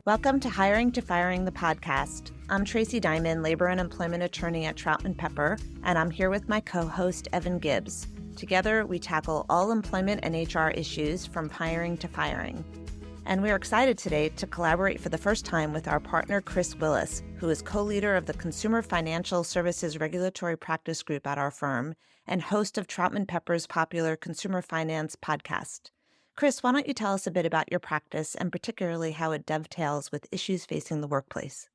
Welcome to Hiring to Firing, the podcast. I'm Tracey Diamond, labor and employment attorney at Troutman Pepper, and I'm here with my co-host, Evan Gibbs. Together, we tackle all employment and HR issues from hiring to firing. And we're excited today to collaborate for the first time with our partner, Chris Willis, who is co-leader of the Consumer Financial Services Regulatory Practice Group at our firm and host of Troutman Pepper's popular Consumer Finance podcast. Chris, why don't you tell us a bit about your practice and particularly how it dovetails with issues facing the workplace?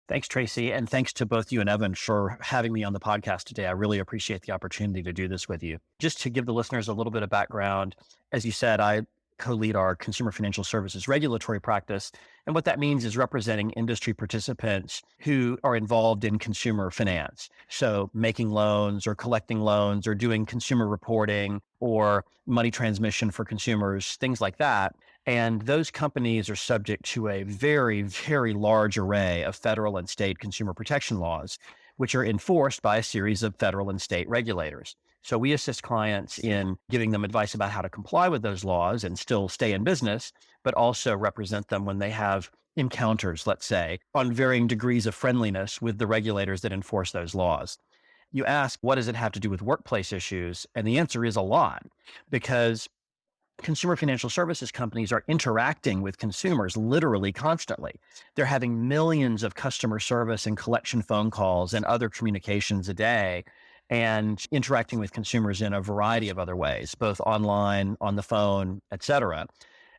Thanks, Tracey, and thanks to both you and Evan for having me on the podcast today. I really appreciate the opportunity to do this with you. Just to give the listeners a little bit of background, as you said, I co-lead our Consumer Financial Services Regulatory Practice, and what that means is representing industry participants who are involved in consumer finance. So making loans or collecting loans or doing consumer reporting or money transmission for consumers, things like that. And those companies are subject to a very, very large array of federal and state consumer protection laws, which are enforced by a series of federal and state regulators. So we assist clients in giving them advice about how to comply with those laws and still stay in business, but also represent them when they have encounters, let's say, on varying degrees of friendliness with the regulators that enforce those laws. You ask, what does it have to do with workplace issues? And the answer is a lot, because consumer financial services companies are interacting with consumers literally constantly. They're having millions of customer service and collection phone calls and other communications a day, and interacting with consumers in a variety of other ways, both online, on the phone, et cetera.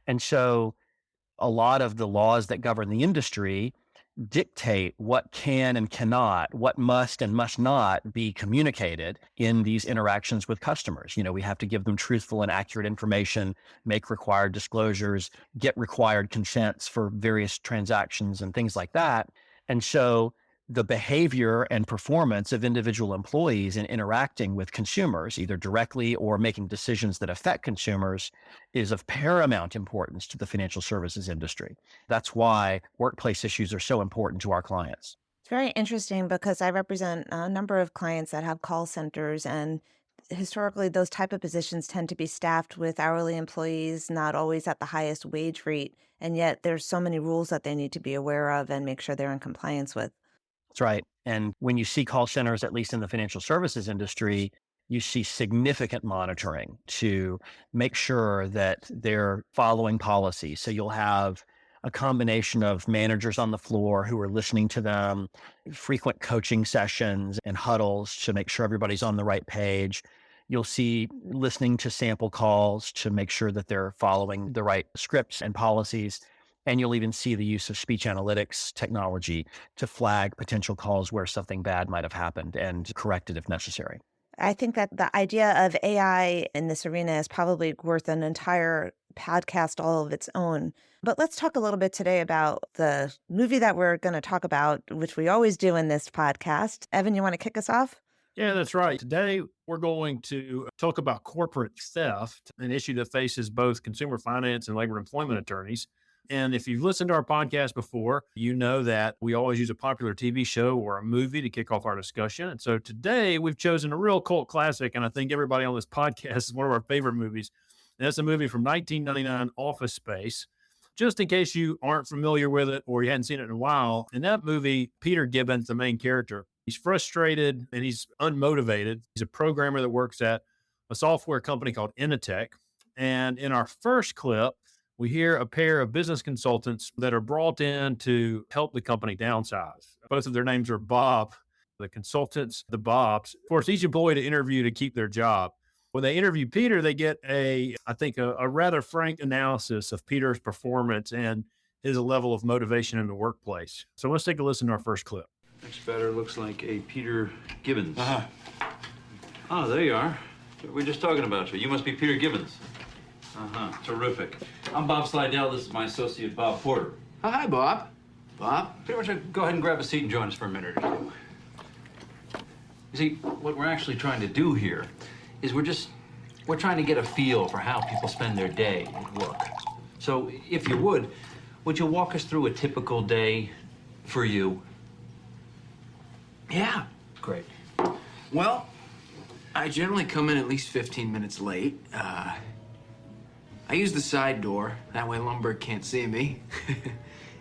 And so a lot of the laws that govern the industry dictate what can and cannot, what must and must not be communicated in these interactions with customers. We have to give them truthful and accurate information, make required disclosures, get required consents for various transactions and things like that. And so the behavior and performance of individual employees in interacting with consumers, either directly or making decisions that affect consumers, is of paramount importance to the financial services industry. That's why workplace issues are so important to our clients. It's very interesting because I represent a number of clients that have call centers, and historically those type of positions tend to be staffed with hourly employees, not always at the highest wage rate. And yet there's so many rules that they need to be aware of and make sure they're in compliance with. That's right. And when you see call centers, at least in the financial services industry, you see significant monitoring to make sure that they're following policy. So you'll have a combination of managers on the floor who are listening to them, frequent coaching sessions and huddles to make sure everybody's on the right page. You'll see listening to sample calls to make sure that they're following the right scripts and policies. And you'll even see the use of speech analytics technology to flag potential calls where something bad might have happened and correct it if necessary. I think that the idea of AI in this arena is probably worth an entire podcast all of its own. But let's talk a little bit today about the movie that we're going to talk about, which we always do in this podcast. Evan, you want to kick us off? Yeah, that's right. Today, we're going to talk about corporate theft, an issue that faces both consumer finance and labor employment attorneys. And if you've listened to our podcast before, you know that we always use a popular TV show or a movie to kick off our discussion. And so today we've chosen a real cult classic, and I think everybody on this podcast is one of our favorite movies. And that's a movie from 1999, Office Space. Just in case you aren't familiar with it or you hadn't seen it in a while, in that movie, Peter Gibbs, the main character, he's frustrated and he's unmotivated. He's a programmer that works at a software company called Initech. And in our first clip, we hear a pair of business consultants that are brought in to help the company downsize. Both of their names are Bob, the consultants, the Bobs. Of course, each employee to interview to keep their job. When they interview Peter, they get a rather frank analysis of Peter's performance and his level of motivation in the workplace. So let's take a listen to our first clip. Next batter looks like a Peter Gibbons. Oh, there you are. We were just talking about you. You must be Peter Gibbons. Terrific. I'm Bob Slidell. This is my associate, Bob Porter. Oh, hi, Bob. Bob? Pretty much go ahead and grab a seat and join us for a minute or two. You see, what we're actually trying to do here is we're trying to get a feel for how people spend their day at work. So, if you would you walk us through a typical day for you? Yeah. Great. Well, I generally come in at least 15 minutes late. I use the side door. That way Lumberg can't see me.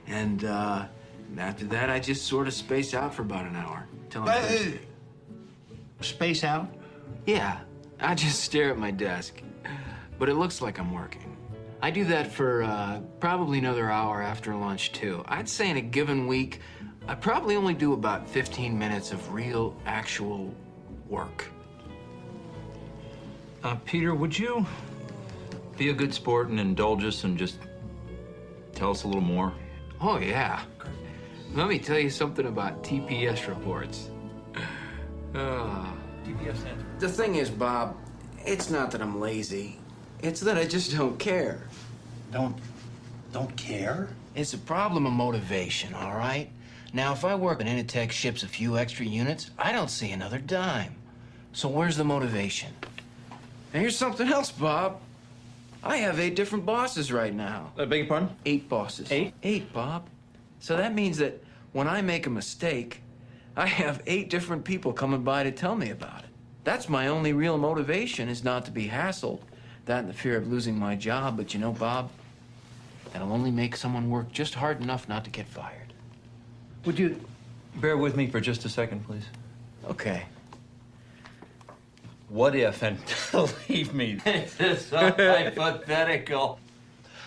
And after that, I just sort of space out for about an hour. Till I'm thirsty. Space out? Yeah, I just stare at my desk. But it looks like I'm working. I do that for probably another hour after lunch, too. I'd say in a given week, I probably only do about 15 minutes of real, actual work. Peter, would you be a good sport and indulge us and just tell us a little more? Oh, yeah. Let me tell you something about TPS reports. TPS stands The thing is, Bob, it's not that I'm lazy. It's that I just don't care. Don't care? It's a problem of motivation, all right? Now, if I work and Initech ships a few extra units, I don't see another dime. So where's the motivation? And here's something else, Bob. I have 8 different bosses right now. I beg your pardon? 8 bosses. 8? 8, Bob. So that means that when I make a mistake, I have 8 different people coming by to tell me about it. That's my only real motivation, is not to be hassled. That and the fear of losing my job. But you know, Bob, that'll only make someone work just hard enough not to get fired. Would you bear with me for just a second, please? Okay. What if, and believe me, this is so hypothetical,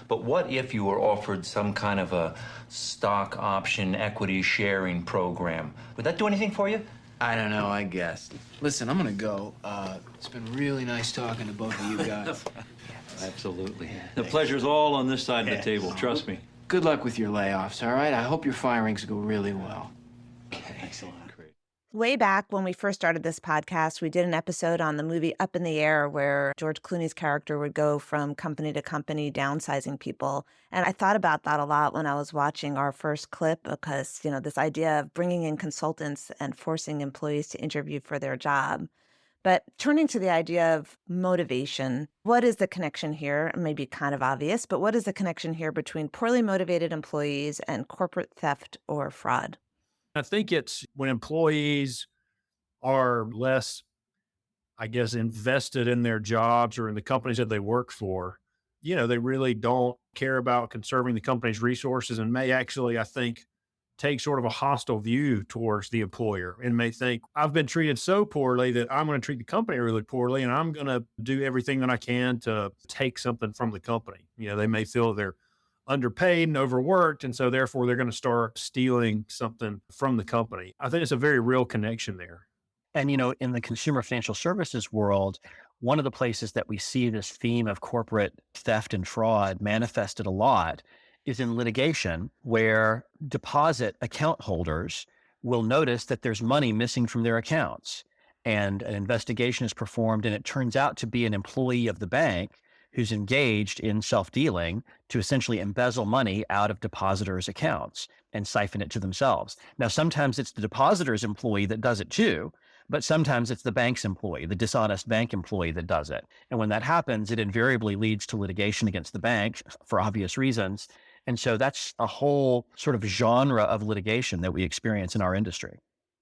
but what if you were offered some kind of a stock option equity sharing program? Would that do anything for you? I don't know, I guess. Listen, I'm gonna go. It's been really nice talking to both of you guys. Absolutely. The pleasure's all on this side of the table, trust me. Good luck with your layoffs, all right? I hope your firings go really well. Excellent. Great. Way back when we first started this podcast, we did an episode on the movie Up in the Air where George Clooney's character would go from company to company downsizing people. And I thought about that a lot when I was watching our first clip because, this idea of bringing in consultants and forcing employees to interview for their job. But turning to the idea of motivation, what is the connection here? It may be kind of obvious, but what is the connection here between poorly motivated employees and corporate theft or fraud? I think it's when employees are less, invested in their jobs or in the companies that they work for. They really don't care about conserving the company's resources and may actually, I think, take sort of a hostile view towards the employer and may think, I've been treated so poorly that I'm going to treat the company really poorly and I'm going to do everything that I can to take something from the company. They may feel they're underpaid and overworked, and so therefore they're going to start stealing something from the company. I think it's a very real connection there. And, in the consumer financial services world, one of the places that we see this theme of corporate theft and fraud manifested a lot is in litigation, where deposit account holders will notice that there's money missing from their accounts. And an investigation is performed, and it turns out to be an employee of the bank who's engaged in self-dealing to essentially embezzle money out of depositors' accounts and siphon it to themselves. Now, sometimes it's the depositor's employee that does it too, but sometimes it's the bank's employee, the dishonest bank employee that does it. And when that happens, it invariably leads to litigation against the bank for obvious reasons. And so that's a whole sort of genre of litigation that we experience in our industry.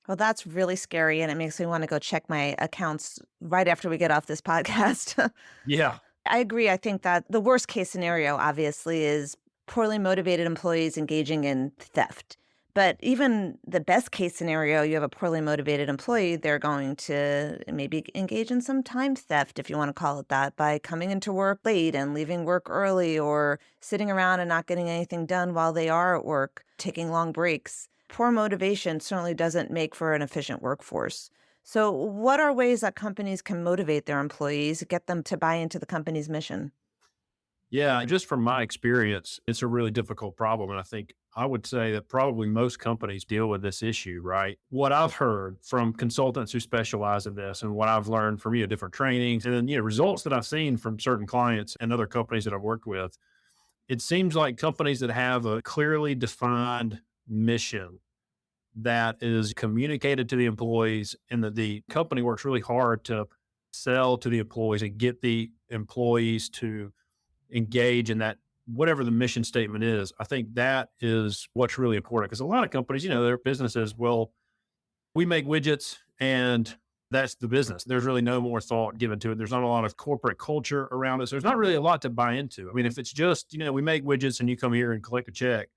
Well, that's really scary, and it makes me want to go check my accounts right after we get off this podcast. Yeah. I agree. I think that the worst case scenario, obviously, is poorly motivated employees engaging in theft. But even the best case scenario, you have a poorly motivated employee, they're going to maybe engage in some time theft, if you want to call it that, by coming into work late and leaving work early or sitting around and not getting anything done while they are at work, taking long breaks. Poor motivation certainly doesn't make for an efficient workforce. So what are ways that companies can motivate their employees, get them to buy into the company's mission? Yeah, just from my experience, it's a really difficult problem. And I think I would say that probably most companies deal with this issue, right? What I've heard from consultants who specialize in this and what I've learned from, different trainings and then, results that I've seen from certain clients and other companies that I've worked with, it seems like companies that have a clearly defined mission that is communicated to the employees and that the company works really hard to sell to the employees and get the employees to engage in that, whatever the mission statement is. I think that is what's really important because a lot of companies, their businesses, well, we make widgets and that's the business. There's really no more thought given to it. There's not a lot of corporate culture around it. So there's not really a lot to buy into. I mean, if it's just, we make widgets and you come here and collect a check,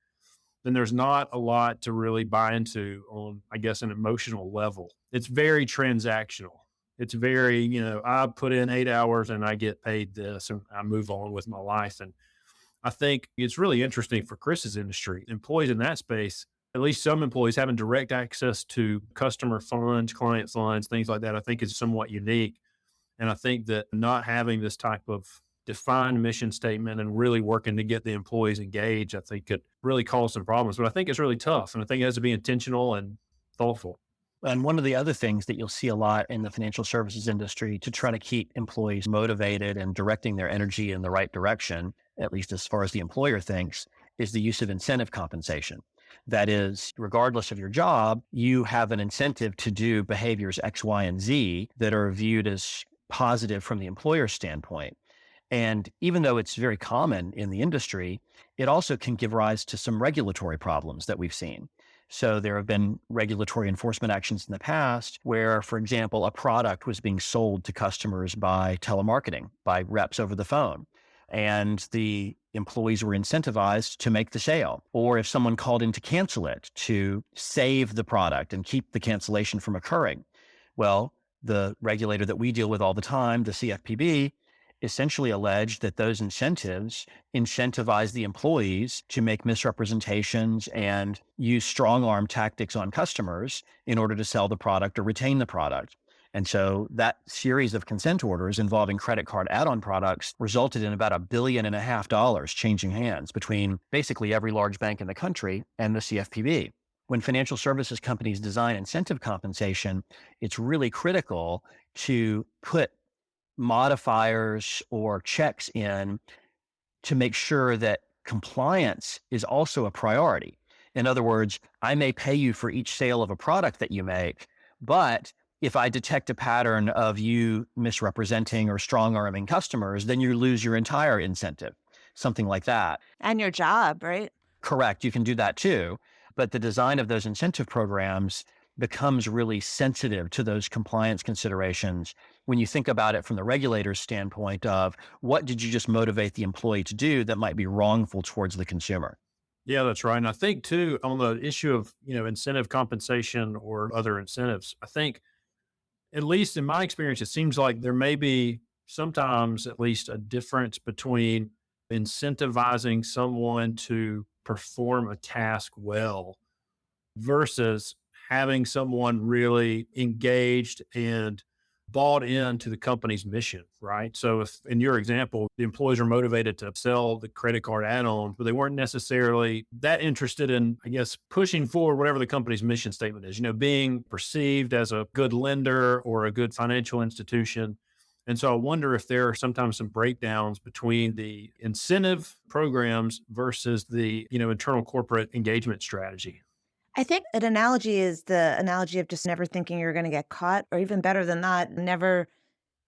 then there's not a lot to really buy into on, I guess, an emotional level. It's very transactional. It's very, I put in 8 hours and I get paid this and I move on with my life. And I think it's really interesting for Chris's industry. Employees in that space, at least some employees having direct access to customer funds, client funds, things like that, I think is somewhat unique. And I think that not having this type of defined mission statement and really working to get the employees engaged, I think could really cause some problems. But I think it's really tough. And I think it has to be intentional and thoughtful. And one of the other things that you'll see a lot in the financial services industry to try to keep employees motivated and directing their energy in the right direction, at least as far as the employer thinks, is the use of incentive compensation. That is, regardless of your job, you have an incentive to do behaviors X, Y, and Z that are viewed as positive from the employer standpoint. And even though it's very common in the industry, it also can give rise to some regulatory problems that we've seen. So there have been regulatory enforcement actions in the past where, for example, a product was being sold to customers by telemarketing, by reps over the phone, and the employees were incentivized to make the sale. Or if someone called in to cancel it, to save the product and keep the cancellation from occurring. Well, the regulator that we deal with all the time, the CFPB, essentially alleged that those incentives incentivize the employees to make misrepresentations and use strong arm tactics on customers in order to sell the product or retain the product. And so that series of consent orders involving credit card add-on products resulted in about $1.5 billion changing hands between basically every large bank in the country and the CFPB. When financial services companies design incentive compensation, it's really critical to put modifiers or checks in to make sure that compliance is also a priority. In other words, I may pay you for each sale of a product that you make, but if I detect a pattern of you misrepresenting or strong-arming customers, then you lose your entire incentive, something like that. And your job, right? Correct. You can do that too. But the design of those incentive programs becomes really sensitive to those compliance considerations when you think about it from the regulator's standpoint of what did you just motivate the employee to do that might be wrongful towards the consumer. Yeah, that's right. And I think too, on the issue of, incentive compensation or other incentives, I think, at least in my experience, it seems like there may be sometimes at least a difference between incentivizing someone to perform a task well versus having someone really engaged and bought into the company's mission, right? So if in your example, the employees are motivated to sell the credit card add-ons, but they weren't necessarily that interested in, I guess, pushing forward whatever the company's mission statement is, being perceived as a good lender or a good financial institution. And so I wonder if there are sometimes some breakdowns between the incentive programs versus the, internal corporate engagement strategy. I think an analogy is the analogy of just never thinking you're going to get caught, or even better than that, never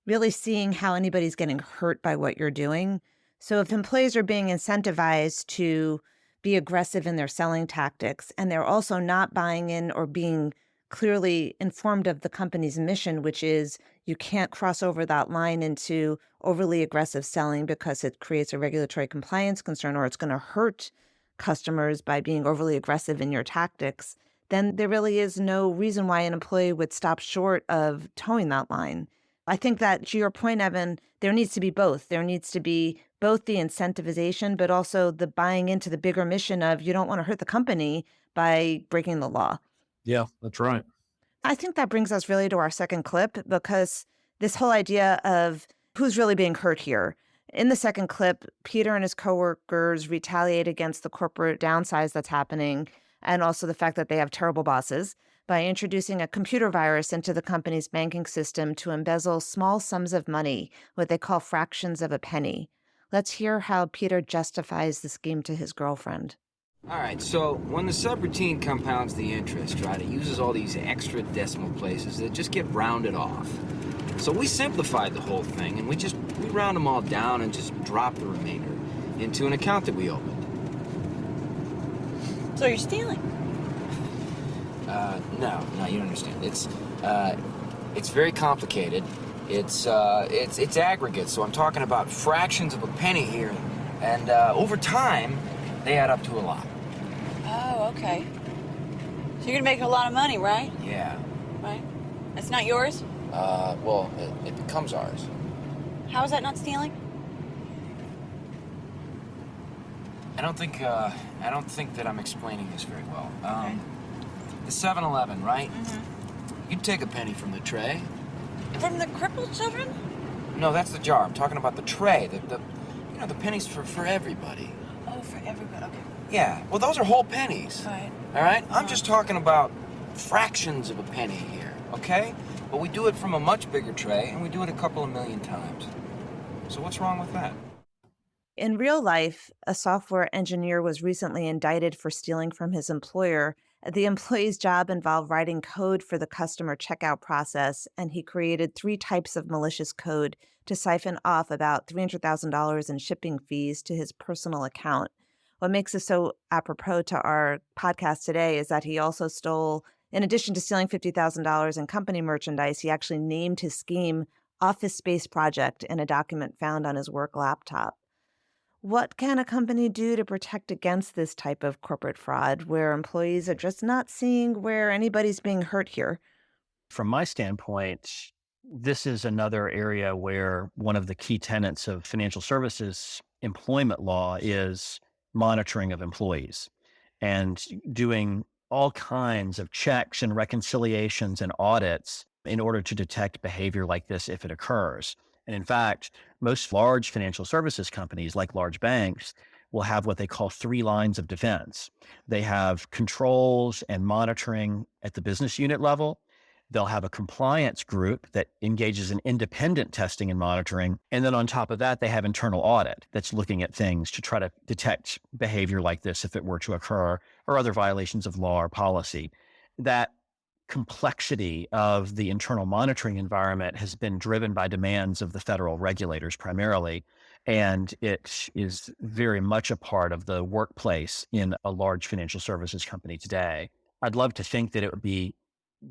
really seeing how anybody's getting hurt by what you're doing. So if employees are being incentivized to be aggressive in their selling tactics, and they're also not buying in or being clearly informed of the company's mission, which is you can't cross over that line into overly aggressive selling because it creates a regulatory compliance concern or it's going to hurt customers by being overly aggressive in your tactics, then there really is no reason why an employee would stop short of towing that line. I think that, to your point, Evan, there needs to be both. There needs to be both the incentivization, but also the buying into the bigger mission of you don't want to hurt the company by breaking the law. Yeah, that's right. I think that brings us really to our second clip, because this whole idea of who's really being hurt here. In the second clip, Peter and his coworkers retaliate against the corporate downsize that's happening, and also the fact that they have terrible bosses, by introducing a computer virus into the company's banking system to embezzle small sums of money, what they call fractions of a penny. Let's hear how Peter justifies the scheme to his girlfriend. All right, so when the subroutine compounds the interest, right, it uses all these extra decimal places that just get rounded off. So we simplified the whole thing, and we round them all down and just drop the remainder into an account that we opened. So you're stealing? No, you don't understand. It's very complicated. It's aggregate, so I'm talking about fractions of a penny here, and over time, they add up to a lot. okay. So you're gonna make a lot of money, right? Yeah. Right? It's not yours? Well, it becomes ours. How is that not stealing? I don't think that I'm explaining this very well. Okay. The 7-Eleven, right? Mm-hmm. You'd take a penny from the tray. From the crippled children? No, that's the jar. I'm talking about the tray. The pennies for everybody. Oh, for everybody, okay. Yeah, well, those are whole pennies. Right. All right? I'm just talking about fractions of a penny here, okay? But we do it from a much bigger tray, and we do it a couple of million times. So what's wrong with that? In real life, a software engineer was recently indicted for stealing from his employer. The employee's job involved writing code for the customer checkout process, and he created 3 types of malicious code to siphon off about $300,000 in shipping fees to his personal account. What makes this so apropos to our podcast today is that he also stole, in addition to stealing $50,000 in company merchandise, he actually named his scheme Office Space Project in a document found on his work laptop. What can a company do to protect against this type of corporate fraud where employees are just not seeing where anybody's being hurt here? From my standpoint, this is another area where one of the key tenets of financial services employment law is monitoring of employees and doing all kinds of checks and reconciliations and audits in order to detect behavior like this if it occurs. And in fact, most large financial services companies, like large banks, will have what they call 3 lines of defense. They have controls and monitoring at the business unit level. They'll have a compliance group that engages in independent testing and monitoring. And then on top of that, they have internal audit that's looking at things to try to detect behavior like this if it were to occur, or other violations of law or policy. That complexity of the internal monitoring environment has been driven by demands of the federal regulators primarily, and it is very much a part of the workplace in a large financial services company today. I'd love to think that it would be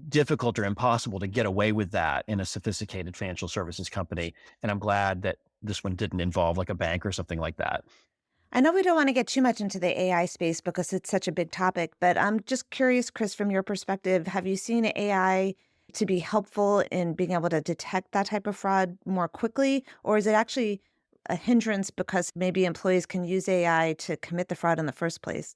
difficult or impossible to get away with that in a sophisticated financial services company, and I'm glad that this one didn't involve like a bank or something like that. I know we don't want to get too much into the AI space because it's such a big topic, but I'm just curious, Chris, from your perspective, have you seen AI to be helpful in being able to detect that type of fraud more quickly? Or is it actually a hindrance because maybe employees can use AI to commit the fraud in the first place?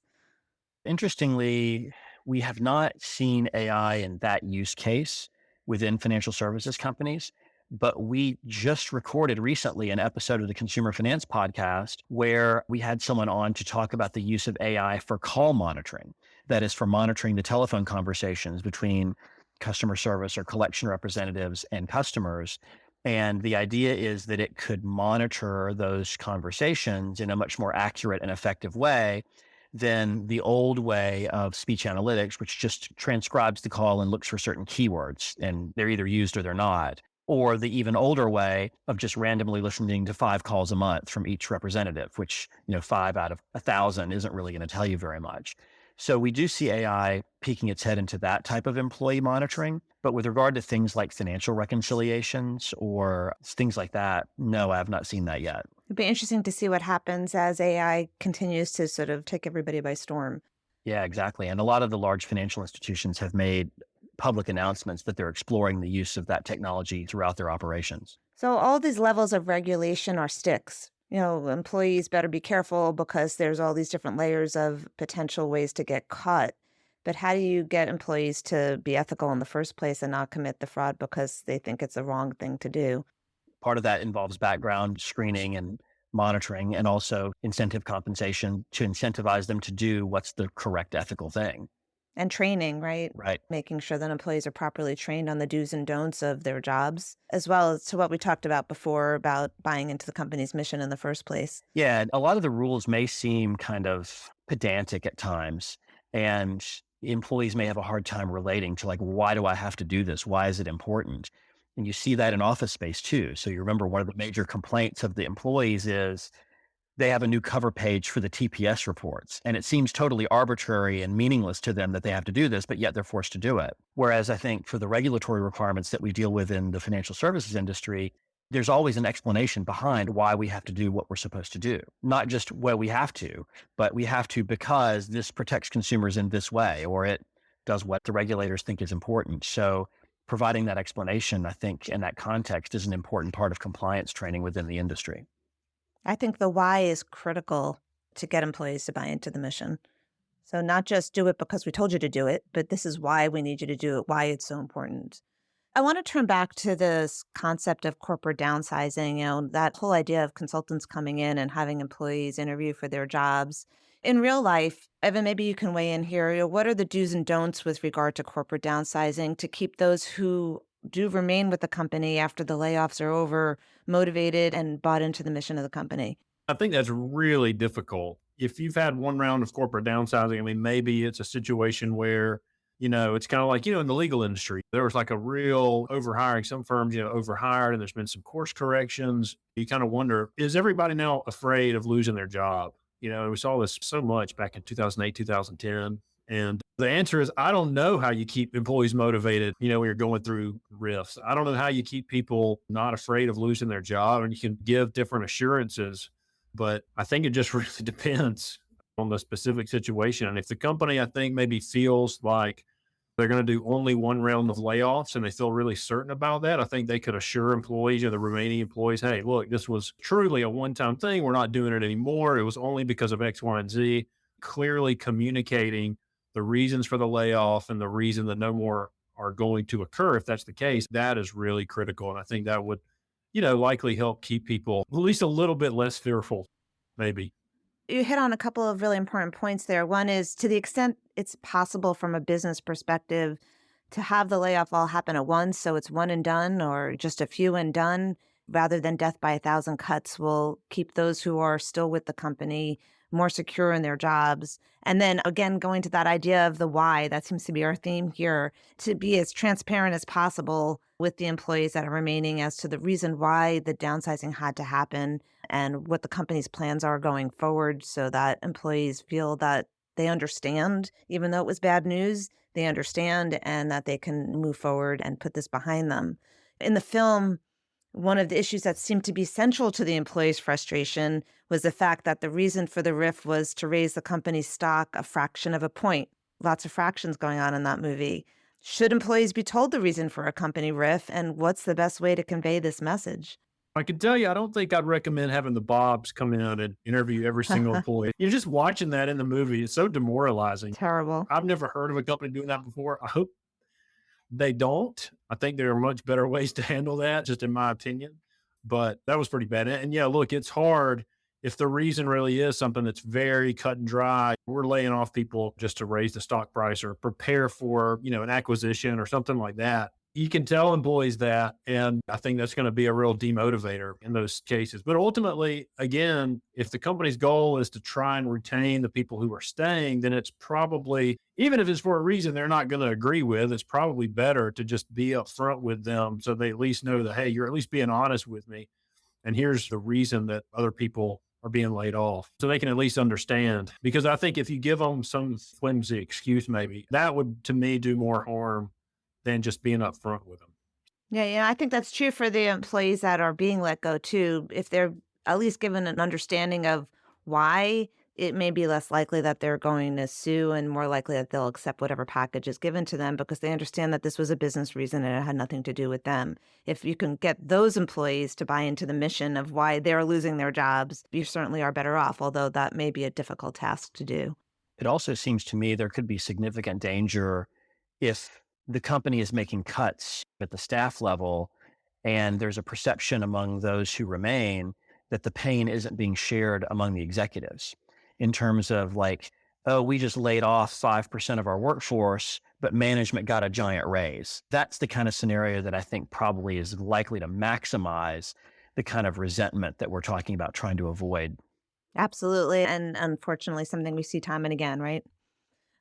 Interestingly, we have not seen AI in that use case within financial services companies. But we just recorded recently an episode of the Consumer Finance Podcast where we had someone on to talk about the use of AI for call monitoring. That is, for monitoring the telephone conversations between customer service or collection representatives and customers. And the idea is that it could monitor those conversations in a much more accurate and effective way than the old way of speech analytics, which just transcribes the call and looks for certain keywords, and they're either used or they're not. Or the even older way of just randomly listening to 5 calls a month from each representative, which, 5 out of 1,000 isn't really going to tell you very much. So we do see AI peeking its head into that type of employee monitoring. But with regard to things like financial reconciliations or things like that, no, I have not seen that yet. It'd be interesting to see what happens as AI continues to sort of take everybody by storm. Yeah, exactly. And a lot of the large financial institutions have made public announcements that they're exploring the use of that technology throughout their operations. So all these levels of regulation are sticks. Employees better be careful because there's all these different layers of potential ways to get caught. But how do you get employees to be ethical in the first place and not commit the fraud because they think it's the wrong thing to do? Part of that involves background screening and monitoring, and also incentive compensation to incentivize them to do what's the correct ethical thing. And training, right? Right. Making sure that employees are properly trained on the do's and don'ts of their jobs, as well as to what we talked about before about buying into the company's mission in the first place. Yeah, a lot of the rules may seem kind of pedantic at times, and employees may have a hard time relating to, like, why do I have to do this? Why is it important? And you see that in office space too. So you remember one of the major complaints of the employees is they have a new cover page for the TPS reports. And it seems totally arbitrary and meaningless to them that they have to do this, but yet they're forced to do it. Whereas I think for the regulatory requirements that we deal with in the financial services industry, there's always an explanation behind why we have to do what we're supposed to do. Not just where we have to, but we have to because this protects consumers in this way, or it does what the regulators think is important. So providing that explanation, I think, in that context is an important part of compliance training within the industry. I think the why is critical to get employees to buy into the mission. So not just do it because we told you to do it, but this is why we need you to do it, why it's so important. I want to turn back to this concept of corporate downsizing, that whole idea of consultants coming in and having employees interview for their jobs. In real life, Evan, maybe you can weigh in here. What are the do's and don'ts with regard to corporate downsizing to keep those who do remain with the company after the layoffs are over motivated and bought into the mission of the company? I think that's really difficult. If you've had one round of corporate downsizing, I mean, maybe it's a situation where, it's kind of like, in the legal industry, there was like a real overhiring. Some firms, overhired, and there's been some course corrections. You kind of wonder, is everybody now afraid of losing their job? We saw this so much back in 2008, 2010. And the answer is, I don't know how you keep employees motivated, when you're going through rifts. I don't know how you keep people not afraid of losing their job, and you can give different assurances. But I think it just really depends on the specific situation. And if the company, I think, maybe feels like they're going to do only one round of layoffs and they feel really certain about that, I think they could assure employees or the remaining employees, hey, look, this was truly a one-time thing. We're not doing it anymore. It was only because of X, Y, and Z. Clearly communicating the reasons for the layoff and the reason that no more are going to occur. If that's the case, that is really critical. And I think that would, likely help keep people at least a little bit less fearful, maybe. You hit on a couple of really important points there. One is, to the extent it's possible from a business perspective to have the layoff all happen at once, so it's one and done or just a few and done, rather than death by 1,000 cuts, will keep those who are still with the company more secure in their jobs. And then again, going to that idea of the why, that seems to be our theme here, to be as transparent as possible with the employees that are remaining as to the reason why the downsizing had to happen and what the company's plans are going forward, so that employees feel that they understand, even though it was bad news, they understand, and that they can move forward and put this behind them. In the film, one of the issues that seemed to be central to the employees' frustration was the fact that the reason for the RIF was to raise the company's stock a fraction of a point. Lots of fractions going on in that movie. Should employees be told the reason for a company RIF, and what's the best way to convey this message? I can tell you, I don't think I'd recommend having the Bobs come in and interview every single employee. You're just watching that in the movie. It's so demoralizing. Terrible. I've never heard of a company doing that before. I hope they don't. I think there are much better ways to handle that, just in my opinion. But that was pretty bad. And yeah, look, it's hard if the reason really is something that's very cut and dry. We're laying off people just to raise the stock price or prepare for, an acquisition or something like that. You can tell employees that, and I think that's going to be a real demotivator in those cases. But ultimately, again, if the company's goal is to try and retain the people who are staying, then it's probably, even if it's for a reason they're not going to agree with, it's probably better to just be upfront with them so they at least know that, hey, you're at least being honest with me. And here's the reason that other people are being laid off, so they can at least understand. Because I think if you give them some flimsy excuse, maybe that would, to me, do more harm than just being upfront with them. Yeah, I think that's true for the employees that are being let go too. If they're at least given an understanding of why, it may be less likely that they're going to sue and more likely that they'll accept whatever package is given to them because they understand that this was a business reason and it had nothing to do with them. If you can get those employees to buy into the mission of why they're losing their jobs, you certainly are better off, although that may be a difficult task to do. It also seems to me there could be significant danger if the company is making cuts at the staff level and there's a perception among those who remain that the pain isn't being shared among the executives in terms of like, oh, we just laid off 5% of our workforce, but management got a giant raise. That's the kind of scenario that I think probably is likely to maximize the kind of resentment that we're talking about trying to avoid. Absolutely. And unfortunately, something we see time and again, right?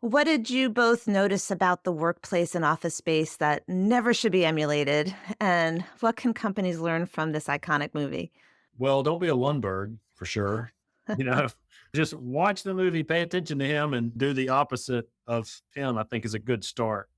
What did you both notice about the workplace and office space that never should be emulated? And what can companies learn from this iconic movie? Well, don't be a Lundberg, for sure. Just watch the movie, pay attention to him, and do the opposite of him, I think is a good start.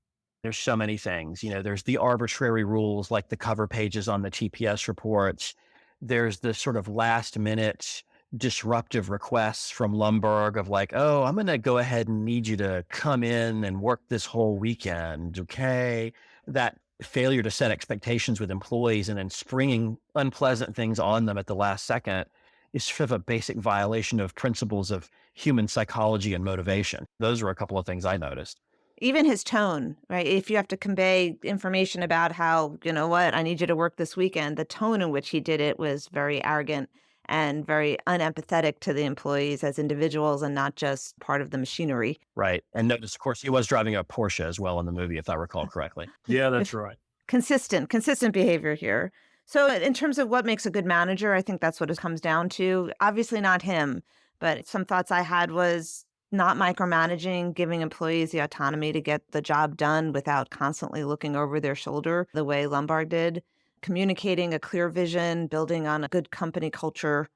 There's so many things. There's the arbitrary rules like the cover pages on the TPS reports. There's the sort of last minute disruptive requests from Lumberg of like, oh, I'm going to go ahead and need you to come in and work this whole weekend. Okay. That failure to set expectations with employees and then springing unpleasant things on them at the last second is sort of a basic violation of principles of human psychology and motivation. Those are a couple of things I noticed. Even his tone, right? If you have to convey information about how, I need you to work this weekend, the tone in which he did it was very arrogant and very unempathetic to the employees as individuals and not just part of the machinery. Right. And notice, of course, he was driving a Porsche as well in the movie, if I recall correctly. Yeah, that's right. Consistent behavior here. So in terms of what makes a good manager, I think that's what it comes down to. Obviously not him, but some thoughts I had was not micromanaging, giving employees the autonomy to get the job done without constantly looking over their shoulder the way Lombard did, communicating a clear vision, building on a good company culture,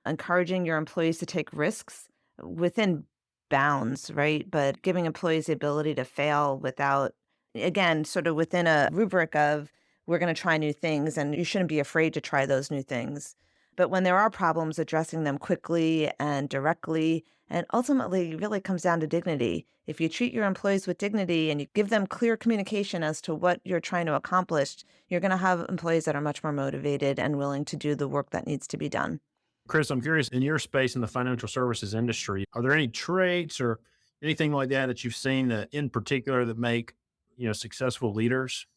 encouraging your employees to take risks within bounds, right? But giving employees the ability to fail without, again, sort of within a rubric of we're going to try new things and you shouldn't be afraid to try those new things. But when there are problems, addressing them quickly and directly, and ultimately it really comes down to dignity. If you treat your employees with dignity and you give them clear communication as to what you're trying to accomplish, you're going to have employees that are much more motivated and willing to do the work that needs to be done. Chris, I'm curious, in your space in the financial services industry, are there any traits or anything like that you've seen that in particular that make, successful leaders?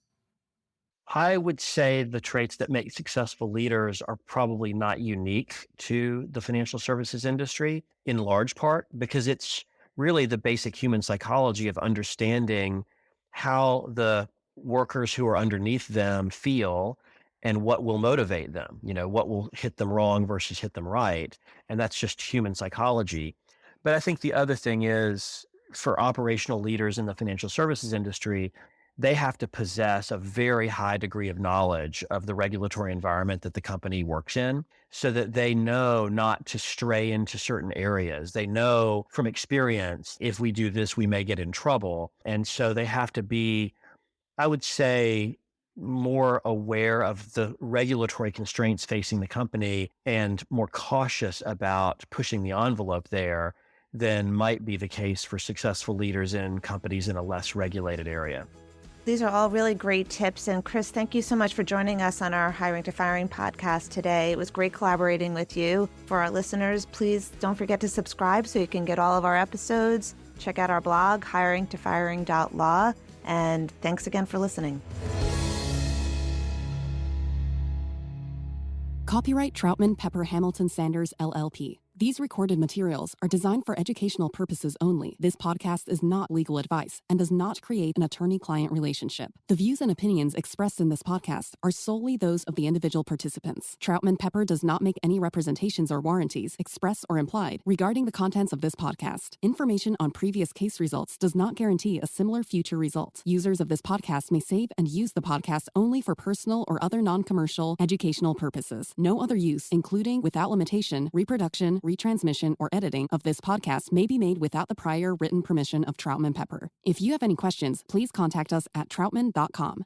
I would say the traits that make successful leaders are probably not unique to the financial services industry in large part because it's really the basic human psychology of understanding how the workers who are underneath them feel and what will motivate them, what will hit them wrong versus hit them right. And that's just human psychology. But I think the other thing is for operational leaders in the financial services industry, they have to possess a very high degree of knowledge of the regulatory environment that the company works in so that they know not to stray into certain areas. They know from experience, if we do this, we may get in trouble. And so they have to be, I would say, more aware of the regulatory constraints facing the company and more cautious about pushing the envelope there than might be the case for successful leaders in companies in a less regulated area. These are all really great tips. And Chris, thank you so much for joining us on our Hiring to Firing podcast today. It was great collaborating with you. For our listeners, please don't forget to subscribe so you can get all of our episodes. Check out our blog, hiringtofiring.law. And thanks again for listening. Copyright Troutman, Pepper, Hamilton, Sanders, LLP. These recorded materials are designed for educational purposes only. This podcast is not legal advice and does not create an attorney-client relationship. The views and opinions expressed in this podcast are solely those of the individual participants. Troutman Pepper does not make any representations or warranties, express or implied, regarding the contents of this podcast. Information on previous case results does not guarantee a similar future result. Users of this podcast may save and use the podcast only for personal or other non-commercial educational purposes. No other use, including, without limitation, reproduction, retransmission, or editing of this podcast may be made without the prior written permission of Troutman Pepper. If you have any questions, please contact us at troutman.com.